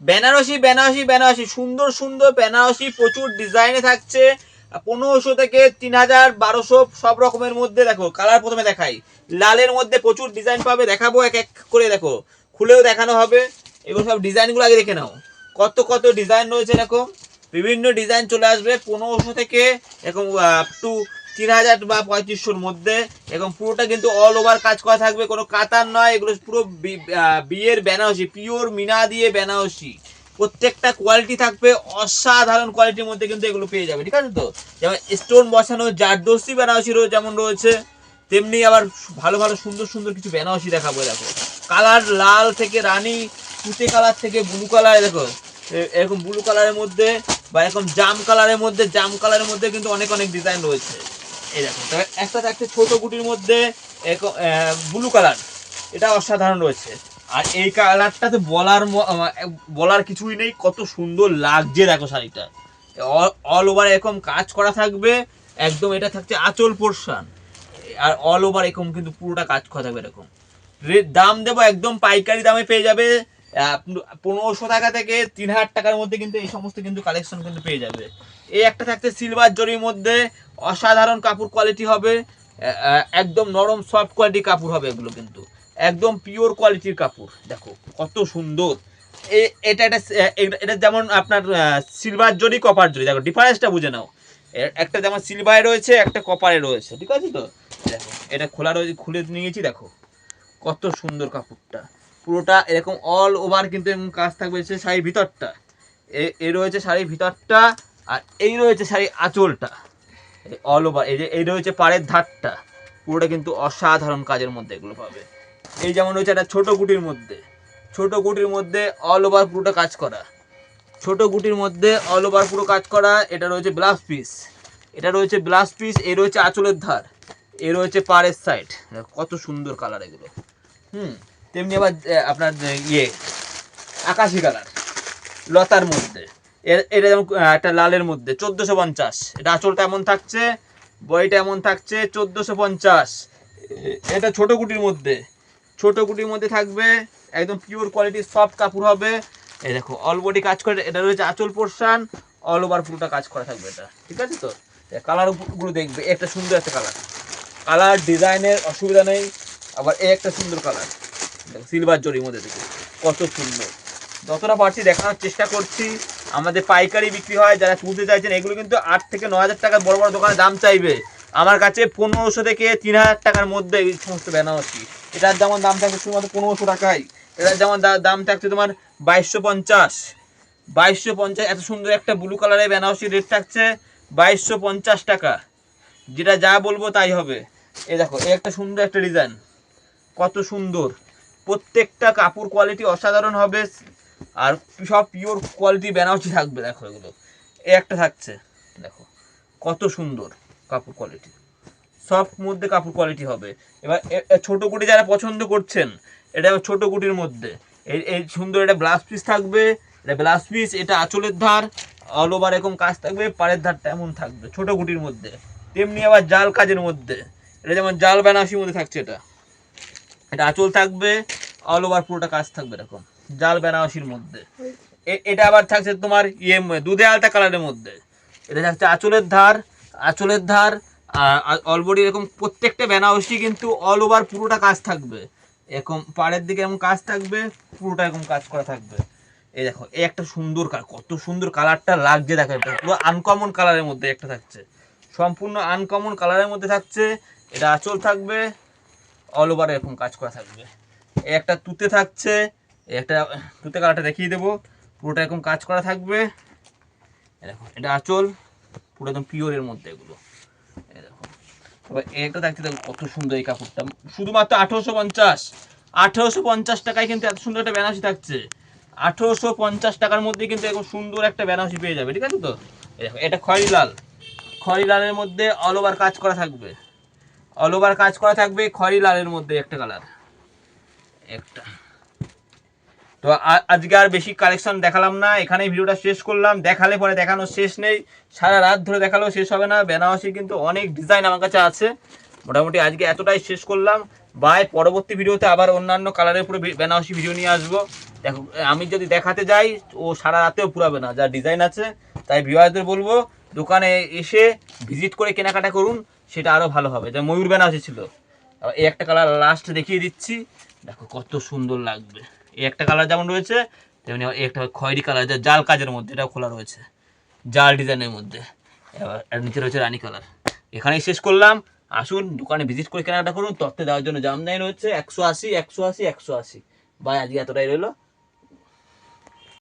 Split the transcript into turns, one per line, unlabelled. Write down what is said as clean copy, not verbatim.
বেনারসি বেনারসি বেনারসি সুন্দর সুন্দর বেনারসি প্রচুর ডিজাইনে থাকছে। 1500 থেকে 3000 1200 সব রকমের মধ্যে। দেখো কালার প্রথমে দেখাই, লালের মধ্যে প্রচুর ডিজাইন পাবে, দেখাবো এক এক করে, দেখো খুলেও দেখানো হবে। এগুলো সব ডিজাইনগুলো আগে দেখে নাও, কত কত ডিজাইন রয়েছে। এরকম বিভিন্ন ডিজাইন চলে আসবে 1500 থেকে এরকম আপ টু 3000 বা 3500-র মধ্যে। এবং পুরোটা কিন্তু অল ওভার কাজ করা থাকবে, কোনো কাতার নয়, এগুলো পুরো বিয়ের বেনারসি, পিওর মিনা দিয়ে বেনারসি। প্রত্যেকটা কোয়ালিটি থাকবে অসাধারণ কোয়ালিটির মধ্যে কিন্তু এগুলো পেয়ে যাবে, ঠিক আছে তো। যেমন স্টোন বসানো জারদোসি বেনারসি যেমন রয়েছে, তেমনি আবার ভালো ভালো সুন্দর সুন্দর কিছু বেনারসি দেখাবো। দেখো কালার লাল থেকে রানী, তুতে কালার থেকে ব্লু কালার, দেখো এরকম ব্লু কালারের মধ্যে বা এরকম জাম কালারের মধ্যে, জাম কালারের মধ্যে কিন্তু অনেক অনেক ডিজাইন রয়েছে। এই দেখো তবে একটা থাকছে ছোট গুটির মধ্যে এরকম ব্লু কালার, এটা অসাধারণ রয়েছে। আর এই কালারটা তো বলার কিছুই নেই, কত সুন্দর লাগছে দেখো শাড়িটা। অল ওভার এরকম কাজ করা থাকবে একদম, এটা থাকছে আঁচল পোর্শন, আর অল ওভার এরকম কিন্তু পুরোটা কাজ করা থাকবে এরকম। দাম দেবো একদম পাইকারি দামে পেয়ে যাবে 1500 টাকা থেকে 3000 টাকার মধ্যে কিন্তু এই সমস্ত কিন্তু কালেকশন কিন্তু পেয়ে যাবে। এই একটা থাকছে সিলভার জরির মধ্যে, অসাধারণ কাপড় কোয়ালিটি হবে, একদম নরম সফট কোয়ালিটি কাপড় হবে এগুলো, কিন্তু একদম পিওর কোয়ালিটির কাপড়। দেখো কত সুন্দর। এটা এটা যেমন আপনার সিলভার জরি কপার জরি, দেখো ডিফারেন্সটা বুঝে নাও। একটা যেমন সিলভারে রয়েছে, একটা কপারে রয়েছে, ঠিক আছে তো। দেখো এটা খোলা রয়েছে, খুলে নিয়েছি, দেখো কত সুন্দর কাপড়টা। পুরোটা এরকম অল ওভার কিন্তু এরকম কাজ থাকবে শাড়ির ভিতরটা। এই রয়েছে শাড়ির ভিতরটা, আর এই রয়েছে শাড়ির আঁচলটা অল ওভার। এই রয়েছে পাড়ের ধারটা, পুরোটা কিন্তু অসাধারণ কাজের মধ্যে এগুলো পাবে। এই যেমন রয়েছে একটা ছোট গুটির মধ্যে, ছোট গুটির মধ্যে অল ওভার পুরোটা কাজ করা, ছোট গুটির মধ্যে অল ওভার পুরো কাজ করা। এটা রয়েছে ব্লাউজ পিস, এটা রয়েছে ব্লাউজ পিস, এই রয়েছে আঁচলের ধার, এই রয়েছে পাড়ের সাইড। কত সুন্দর কালার এগুলো। তেমনি আবার আপনার আকাশি কালার লতার মধ্যে, এটা যেমন একটা লালের মধ্যে 1450, এটা আঁচলটা এমন থাকছে, বইটা এমন থাকছে 1450। এটা ছোট গুটির মধ্যে, ছোট গুটির মধ্যে থাকবে একদম পিওর কোয়ালিটির সফট কাপড় হবে। এই দেখো অল বডি কাজ করে, এটা রয়েছে আঁচল পোর্শন, অল ওভার পুরোটা কাজ করা থাকবে এটা, ঠিক আছে তো। কালার গুলো দেখবে, একটা সুন্দর একটা কালার, কালার ডিজাইনের অসুবিধা নেই। আবার এই একটা সুন্দর কালার, সিলভার জরির মধ্যে দেখে কত সুন্দর। যতটা পারছি দেখানোর চেষ্টা করছি। আমাদের পাইকারি বিক্রি হয়, যারা তুলতে চাইছেন এগুলো কিন্তু 8 থেকে 9000 টাকার বড় বড় দোকানে দাম চাইবে, আমার কাছে 1500 থেকে 3000 টাকার মধ্যে এই সমস্ত বেনারসি। এটার যেমন দাম থাকছে শুধুমাত্র 1500 টাকায়, এটার যেমন দাম থাকছে তোমার 2250, 2250। এত সুন্দর একটা ব্লু কালারের বেনারসি রেট থাকছে 2250 টাকা, যেটা যা বলবো তাই হবে। এই দেখো এই একটা সুন্দর একটা ডিজাইন, কত সুন্দর, প্রত্যেকটা কাপড় কোয়ালিটি অসাধারণ হবে, আর সব পিওর কোয়ালিটি বেনারসি থাকবে। দেখো এগুলো এই একটা থাকছে, দেখো কত সুন্দর কাপড় কোয়ালিটি, সব মধ্যে কাপড় কোয়ালিটি হবে। এবার ছোট গুটি যারা পছন্দ করছেন, এটা ছোট গুটির মধ্যে এই সুন্দর একটা ব্লাউজ পিস থাকবে, এটা ব্লাউজ পিস, এটা আঁচলের ধার অল ওভার এরকম কাজ থাকবে, পাড়ের ধারটা এমন থাকবে ছোট গুটির মধ্যে। তেমনি আবার জাল কাজের মধ্যে, এটা যেমন জাল বেনারসির মধ্যে থাকছে, এটা আঁচল থাকবে, অল ওভার পুরোটা কাজ থাকবে এরকম জাল বেনারসির মধ্যে। এটা আবার থাকছে তোমার দুধে আলতা কালারের মধ্যে, এটা থাকছে আঁচলের ধার, আঁচলের ধার অল বডি এরকম প্রত্যেকটা বেনারসি কিন্তু অল ওভার পুরোটা কাজ থাকবে, এরকম পাড়ের দিকে এরকম কাজ থাকবে, পুরোটা এরকম কাজ করা থাকবে। এই দেখো এই একটা সুন্দর কালার, কত সুন্দর কালারটা লাগছে দেখো, এটা পুরো আনকমন কালারের মধ্যে একটা থাকছে, সম্পূর্ণ আনকমন কালারের মধ্যে থাকছে। এটা আঁচল থাকবে, অল ওভার এরকম কাজ করা থাকবে। এই একটা তুতে থাকছে, একটা তুতে কালারটা দেখিয়ে দেবো, পুরোটা এরকম কাজ করা থাকবে। দেখো এটা আঁচল, পুরো একদম পিওরের মধ্যে এগুলো। এই দেখো তবে একটা থাকছে, দেখো কত সুন্দর এই কাপড়টা, শুধুমাত্র 1850, 1850 টাকায় কিন্তু এত সুন্দর একটা বেনারসি থাকছে। 1850 টাকার মধ্যে কিন্তু এরকম সুন্দর একটা বেনারসি পেয়ে যাবে, ঠিক আছে তো। দেখো এটা খয়েরি লাল, খয়েরি লালের মধ্যে অল ওভার কাজ করা থাকবে, অল ওভার কাজ করা থাকবে খয়েরি লালের মধ্যে একটা কালার একটা। তো আজকে আর বেশি কালেকশন দেখালাম না, এখানেই ভিডিওটা শেষ করলাম। দেখালে পরে দেখানোর শেষ নেই, সারা রাত ধরে দেখালেও শেষ হবে না। বেনারসি কিন্তু অনেক ডিজাইন আমার কাছে আছে, মোটামুটি আজকে এতটাই শেষ করলাম। বাই পরবর্তী ভিডিওতে আবার অন্যান্য কালারের উপরে বেনারসি ভিডিও নিয়ে আসবো। দেখো আমি যদি দেখাতে যাই ও সারা রাতেও পুরাবে না, যা ডিজাইন আছে। তাই ভিউয়ারদের বলবো দোকানে এসে ভিজিট করে কেনাকাটা করুন, সেটা আরও ভালো হবে। যা ময়ূর বেনারসি ছিল, এই একটা কালার লাস্ট দেখিয়ে দিচ্ছি, দেখো কত সুন্দর লাগবে। এই একটা কালার যেমন রয়েছে তেমনি এই একটা খয়েরি কালার, যা জাল কাজের মধ্যে, এটাও খোলা রয়েছে জাল ডিজাইনের মধ্যে। এবার নিচে রয়েছে রানী কালার। এখানেই শেষ করলাম। আসুন দোকানে ভিজিট করে কেনাকাটা করুন। তথ্য দেওয়ার জন্য জামদানি রয়েছে 180, 180, 180। ভাই আজকে এতটাই রইলো।